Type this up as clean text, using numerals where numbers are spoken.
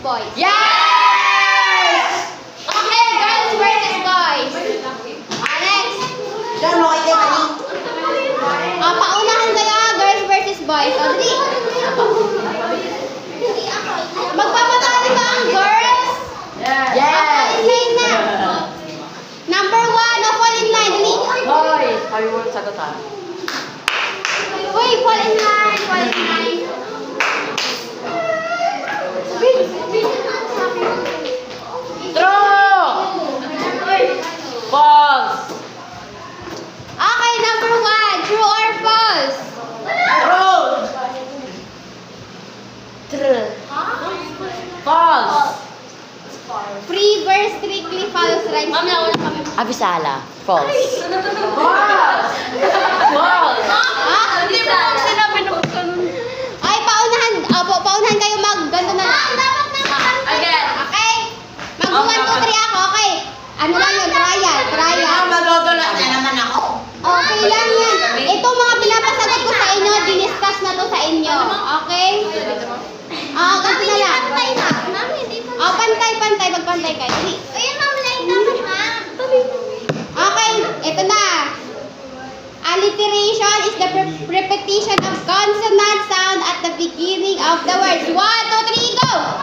boys. Yes! Okay, girls versus boys. Next. Paunahan kayo, girls versus boys. Dali. Magpapatalo ba ang girls? Yes! Fall in line na. Number 1, fall in line. Dali. Hoy! Sabi mo sagot ha? Uy, fall in line. Fall in line. True! False! Okay, number 1, true or false? True! False! Free verse strictly false rhymes. Abisala. False. False! False! Ha? Hindi mo ako sinabi na Ay, paunahan kayo ganto na lang. Again. Okay? Mag 1, 2, 3 ako, okay? Ano lang yun? Trial. Magugulat na naman ako. Okay lang yan. Ito mga pinapasagot ko sa inyo, diniscuss na to sa inyo. Okay? Ganto na lang. Pantay. Magpantay kayo. Dali. Okay, ito na. Alliteration is the repetition of consonant sound at the beginning of the words. 1, 2, 3, go!